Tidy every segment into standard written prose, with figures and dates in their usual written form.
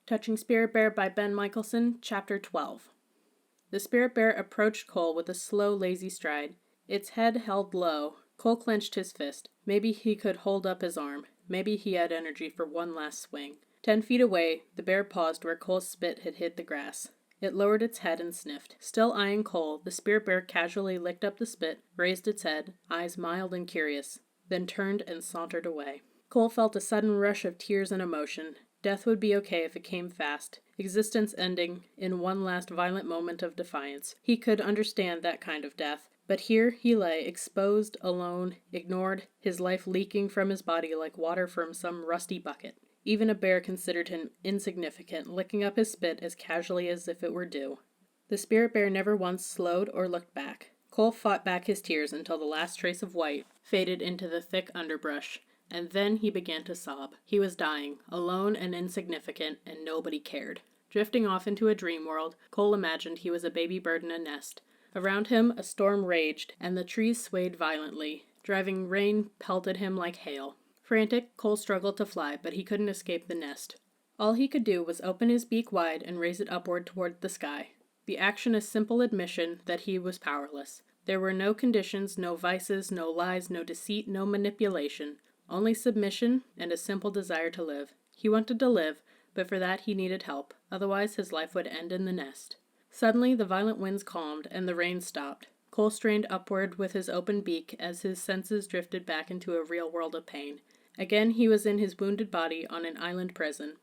Touching Spirit Bear by Ben Michelson, Chapter 12. The Spirit Bear approached Cole with a slow, lazy stride. Its head held low. Cole clenched his fist. Maybe he could hold up his arm. Maybe he had energy for one last swing. 10 feet away, the bear paused where Cole's spit had hit the grass. It lowered its head and sniffed. Still eyeing Cole, the Spirit Bear casually licked up the spit, raised its head, eyes mild and curious, then turned and sauntered away. Cole felt a sudden rush of tears and emotion. Death would be okay if it came fast, existence ending in one last violent moment of defiance. He could understand that kind of death, but here he lay, exposed, alone, ignored, his life leaking from his body like water from some rusty bucket. Even a bear considered him insignificant, licking up his spit as casually as if it were dew. The Spirit Bear never once slowed or looked back. Cole fought back his tears until the last trace of white faded into the thick underbrush, and then he began to sob. He was dying, alone and insignificant, and nobody cared. Drifting off into a dream world, Cole imagined he was a baby bird in a nest. Around him, a storm raged, and the trees swayed violently. Driving rain pelted him like hail. Frantic, Cole struggled to fly, but he couldn't escape the nest. All he could do was open his beak wide and raise it upward toward the sky. The action a simple admission that he was powerless. There were no conditions, no vices, no lies, no deceit, no manipulation. Only submission and a simple desire to live. He wanted to live, but for that he needed help, otherwise his life would end in the nest. Suddenly the violent winds calmed, and the rain stopped. Cole strained upward with his open beak as his senses drifted back into a real world of pain. Again he was in his wounded body on an island prison.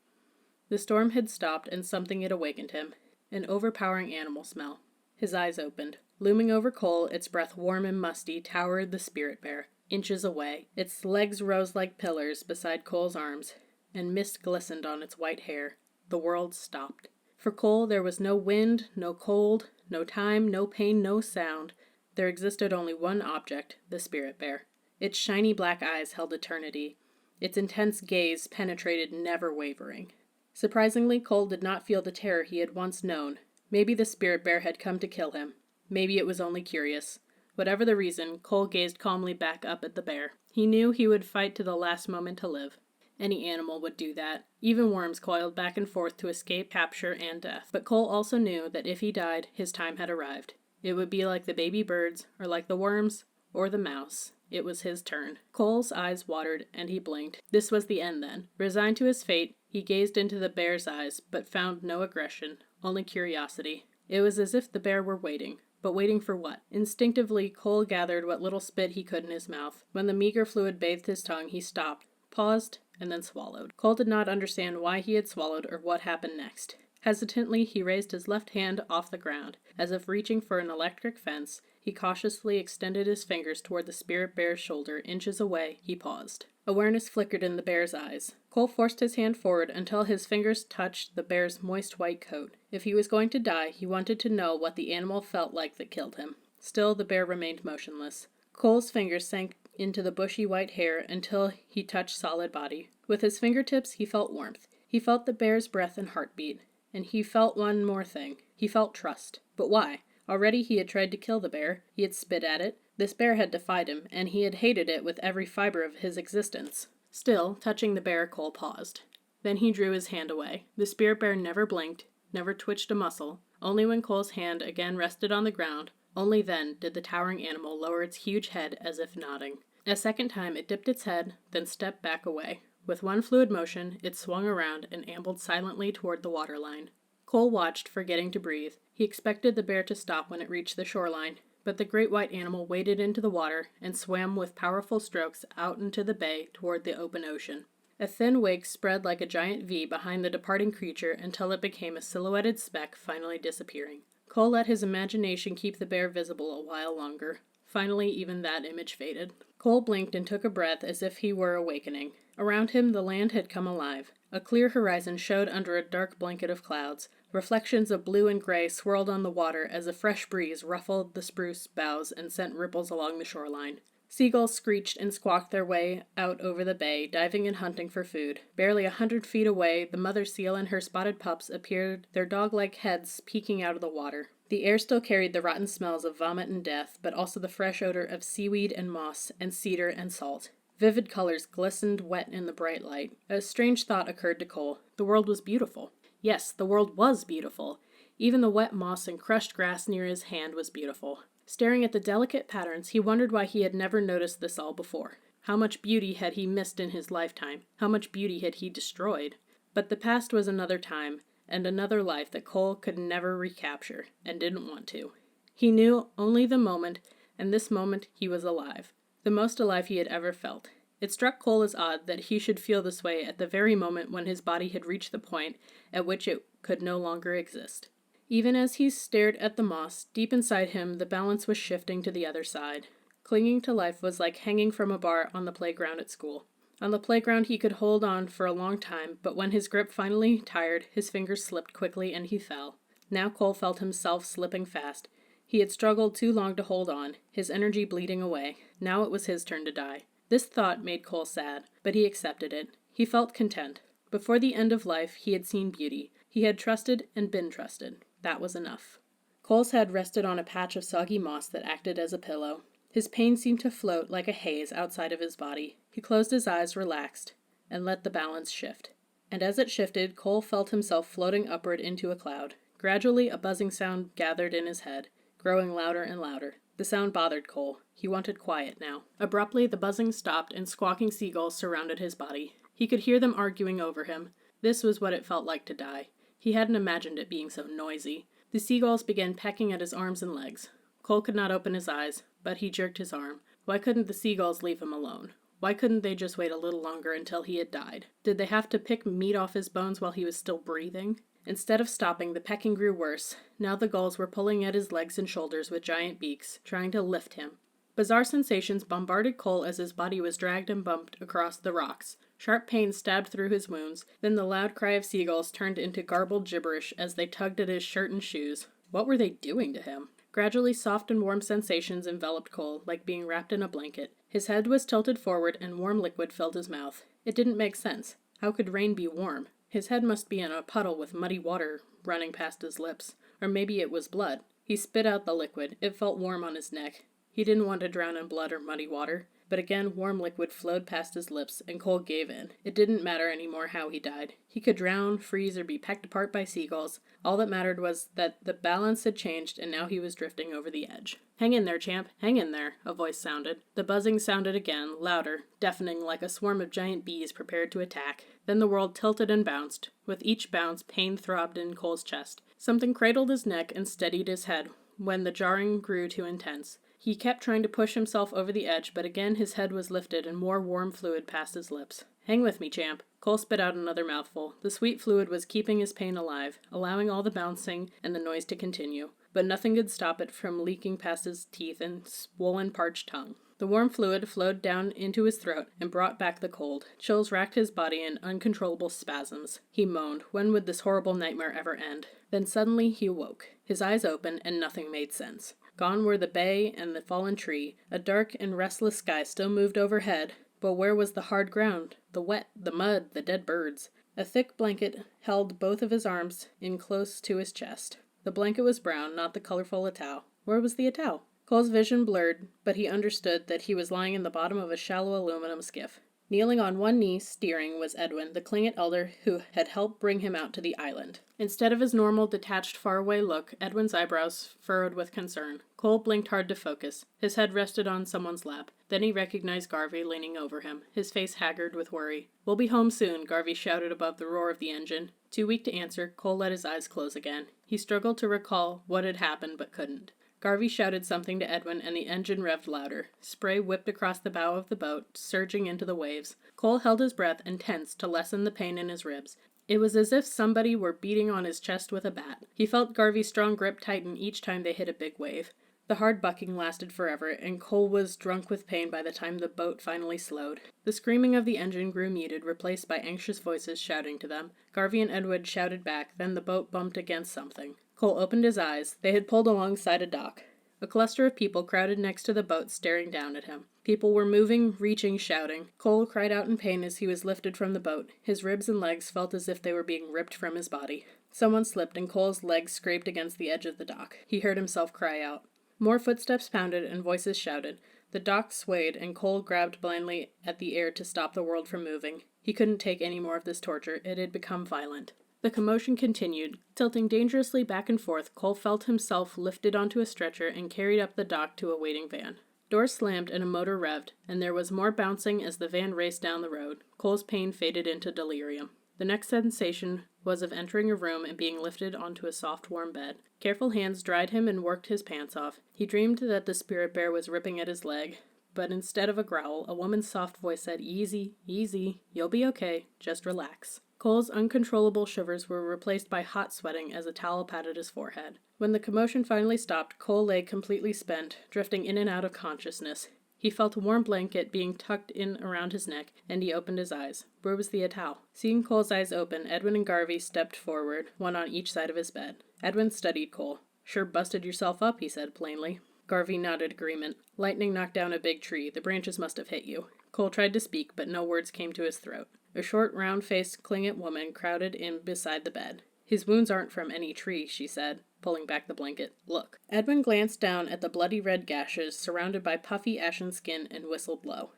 The storm had stopped, and something had awakened him. An overpowering animal smell. His eyes opened. Looming over Cole, its breath warm and musty, towered the Spirit Bear. Inches away. Its legs rose like pillars beside Cole's arms, and mist glistened on its white hair. The world stopped. For Cole there was no wind, no cold, no time, no pain, no sound. There existed only one object, the Spirit Bear. Its shiny black eyes held eternity. Its intense gaze penetrated, never wavering. Surprisingly, Cole did not feel the terror he had once known. Maybe the Spirit Bear had come to kill him. Maybe it was only curious. Whatever the reason, Cole gazed calmly back up at the bear. He knew he would fight to the last moment to live. Any animal would do that. Even worms coiled back and forth to escape capture and death. But Cole also knew that if he died, his time had arrived. It would be like the baby birds, or like the worms, or the mouse. It was his turn. Cole's eyes watered, and he blinked. This was the end, then. Resigned to his fate, he gazed into the bear's eyes, but found no aggression, only curiosity. It was as if the bear were waiting. But waiting for what? Instinctively, Cole gathered what little spit he could in his mouth. When the meager fluid bathed his tongue, he stopped, paused, and then swallowed. Cole did not understand why he had swallowed or what happened next. Hesitantly, he raised his left hand off the ground. As if reaching for an electric fence, he cautiously extended his fingers toward the Spirit Bear's shoulder. Inches away, he paused. Awareness flickered in the bear's eyes. Cole forced his hand forward until his fingers touched the bear's moist white coat. If he was going to die, he wanted to know what the animal felt like that killed him. Still, the bear remained motionless. Cole's fingers sank into the bushy white hair until he touched solid body. With his fingertips, he felt warmth. He felt the bear's breath and heartbeat. And he felt one more thing. He felt trust. But why? Already he had tried to kill the bear. He had spit at it. This bear had defied him, and he had hated it with every fiber of his existence. Still, touching the bear, Cole paused. Then he drew his hand away. The Spirit Bear never blinked, never twitched a muscle. Only when Cole's hand again rested on the ground, only then did the towering animal lower its huge head as if nodding. A second time it dipped its head, then stepped back away. With one fluid motion, it swung around and ambled silently toward the waterline. Cole watched, forgetting to breathe. He expected the bear to stop when it reached the shoreline, but the great white animal waded into the water and swam with powerful strokes out into the bay toward the open ocean. A thin wake spread like a giant V behind the departing creature until it became a silhouetted speck, finally disappearing. Cole let his imagination keep the bear visible a while longer. Finally, even that image faded. Cole blinked and took a breath as if he were awakening. Around him, the land had come alive. A clear horizon showed under a dark blanket of clouds. Reflections of blue and gray swirled on the water as a fresh breeze ruffled the spruce boughs and sent ripples along the shoreline. Seagulls screeched and squawked their way out over the bay, diving and hunting for food. Barely 100 feet away, the mother seal and her spotted pups appeared, their dog-like heads peeking out of the water. The air still carried the rotten smells of vomit and death, but also the fresh odor of seaweed and moss and cedar and salt. Vivid colors glistened wet in the bright light. A strange thought occurred to Cole. The world was beautiful. Yes, the world was beautiful. Even the wet moss and crushed grass near his hand was beautiful. Staring at the delicate patterns, he wondered why he had never noticed this all before. How much beauty had he missed in his lifetime? How much beauty had he destroyed? But the past was another time, and another life that Cole could never recapture, and didn't want to. He knew only the moment, and this moment he was alive. The most alive he had ever felt. It struck Cole as odd that he should feel this way at the very moment when his body had reached the point at which it could no longer exist. Even as he stared at the moss, deep inside him the balance was shifting to the other side. Clinging to life was like hanging from a bar on the playground at school. On the playground he could hold on for a long time, but when his grip finally tired, his fingers slipped quickly and he fell. Now Cole felt himself slipping fast. He had struggled too long to hold on, his energy bleeding away. Now it was his turn to die. This thought made Cole sad, but he accepted it. He felt content. Before the end of life, he had seen beauty. He had trusted and been trusted. That was enough. Cole's head rested on a patch of soggy moss that acted as a pillow. His pain seemed to float like a haze outside of his body. He closed his eyes, relaxed, and let the balance shift. And as it shifted, Cole felt himself floating upward into a cloud. Gradually, a buzzing sound gathered in his head, growing louder and louder. The sound bothered Cole. He wanted quiet now. Abruptly, the buzzing stopped and squawking seagulls surrounded his body. He could hear them arguing over him. This was what it felt like to die. He hadn't imagined it being so noisy. The seagulls began pecking at his arms and legs. Cole could not open his eyes, but he jerked his arm. Why couldn't the seagulls leave him alone? Why couldn't they just wait a little longer until he had died? Did they have to pick meat off his bones while he was still breathing? Instead of stopping, the pecking grew worse. Now the gulls were pulling at his legs and shoulders with giant beaks, trying to lift him. Bizarre sensations bombarded Cole as his body was dragged and bumped across the rocks. Sharp pain stabbed through his wounds. Then the loud cry of seagulls turned into garbled gibberish as they tugged at his shirt and shoes. What were they doing to him? Gradually, soft and warm sensations enveloped Cole, like being wrapped in a blanket. His head was tilted forward and warm liquid filled his mouth. It didn't make sense. How could rain be warm? His head must be in a puddle with muddy water running past his lips. Or maybe it was blood. He spit out the liquid. It felt warm on his neck. He didn't want to drown in blood or muddy water. But again, warm liquid flowed past his lips, and Cole gave in. It didn't matter anymore how he died. He could drown, freeze, or be pecked apart by seagulls. All that mattered was that the balance had changed, and now he was drifting over the edge. "Hang in there, champ. Hang in there," a voice sounded. The buzzing sounded again, louder, deafening like a swarm of giant bees prepared to attack. Then the world tilted and bounced. With each bounce, pain throbbed in Cole's chest. Something cradled his neck and steadied his head when the jarring grew too intense. He kept trying to push himself over the edge, but again his head was lifted and more warm fluid passed his lips. "Hang with me, champ." Cole spit out another mouthful. The sweet fluid was keeping his pain alive, allowing all the bouncing and the noise to continue, but nothing could stop it from leaking past his teeth and swollen, parched tongue. The warm fluid flowed down into his throat and brought back the cold. Chills racked his body in uncontrollable spasms. He moaned. When would this horrible nightmare ever end? Then suddenly he awoke. His eyes opened, and nothing made sense. Gone were the bay and the fallen tree. A dark and restless sky still moved overhead, but where was the hard ground, the wet, the mud, the dead birds? A thick blanket held both of his arms in close to his chest. The blanket was brown, not the colorful Atau. Where was the Atau? Cole's vision blurred, but he understood that he was lying in the bottom of a shallow aluminum skiff. Kneeling on one knee, steering, was Edwin, the Klingit elder who had helped bring him out to the island. Instead of his normal, detached, faraway look, Edwin's eyebrows furrowed with concern. Cole blinked hard to focus. His head rested on someone's lap. Then he recognized Garvey leaning over him, his face haggard with worry. "We'll be home soon," Garvey shouted above the roar of the engine. Too weak to answer, Cole let his eyes close again. He struggled to recall what had happened, but couldn't. Garvey shouted something to Edwin, and the engine revved louder. Spray whipped across the bow of the boat, surging into the waves. Cole held his breath and tensed to lessen the pain in his ribs. It was as if somebody were beating on his chest with a bat. He felt Garvey's strong grip tighten each time they hit a big wave. The hard bucking lasted forever, and Cole was drunk with pain by the time the boat finally slowed. The screaming of the engine grew muted, replaced by anxious voices shouting to them. Garvey and Edwin shouted back, then the boat bumped against something. Cole opened his eyes. They had pulled alongside a dock. A cluster of people crowded next to the boat, staring down at him. People were moving, reaching, shouting. Cole cried out in pain as he was lifted from the boat. His ribs and legs felt as if they were being ripped from his body. Someone slipped, and Cole's legs scraped against the edge of the dock. He heard himself cry out. More footsteps pounded, and voices shouted. The dock swayed, and Cole grabbed blindly at the air to stop the world from moving. He couldn't take any more of this torture. It had become violent. The commotion continued. Tilting dangerously back and forth, Cole felt himself lifted onto a stretcher and carried up the dock to a waiting van. Doors slammed and a motor revved, and there was more bouncing as the van raced down the road. Cole's pain faded into delirium. The next sensation was of entering a room and being lifted onto a soft, warm bed. Careful hands dried him and worked his pants off. He dreamed that the spirit bear was ripping at his leg, but instead of a growl, a woman's soft voice said, "Easy, easy, you'll be okay, just relax." Cole's uncontrollable shivers were replaced by hot sweating as a towel patted his forehead. When the commotion finally stopped, Cole lay completely spent, drifting in and out of consciousness. He felt a warm blanket being tucked in around his neck, and he opened his eyes. Where was the Atau? Seeing Cole's eyes open, Edwin and Garvey stepped forward, one on each side of his bed. Edwin studied Cole. "Sure busted yourself up," he said plainly. Garvey nodded agreement. "Lightning knocked down a big tree. The branches must have hit you." Cole tried to speak, but no words came to his throat. A short, round-faced Klingit woman crowded in beside the bed. "His wounds aren't from any tree," she said, pulling back the blanket. "Look." Edwin glanced down at the bloody red gashes surrounded by puffy ashen skin and whistled low.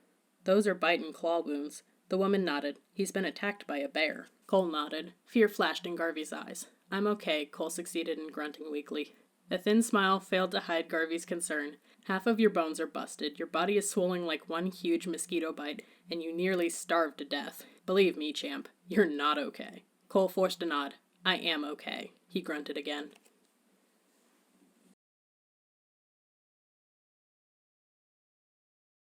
"Those are bite and claw wounds." The woman nodded. "He's been attacked by a bear." Cole nodded. Fear flashed in Garvey's eyes. "I'm okay," Cole succeeded in grunting weakly. A thin smile failed to hide Garvey's concern. "Half of your bones are busted, your body is swollen like one huge mosquito bite, and you nearly starved to death. Believe me, champ, you're not okay." Cole forced a nod. "I am okay," he grunted again.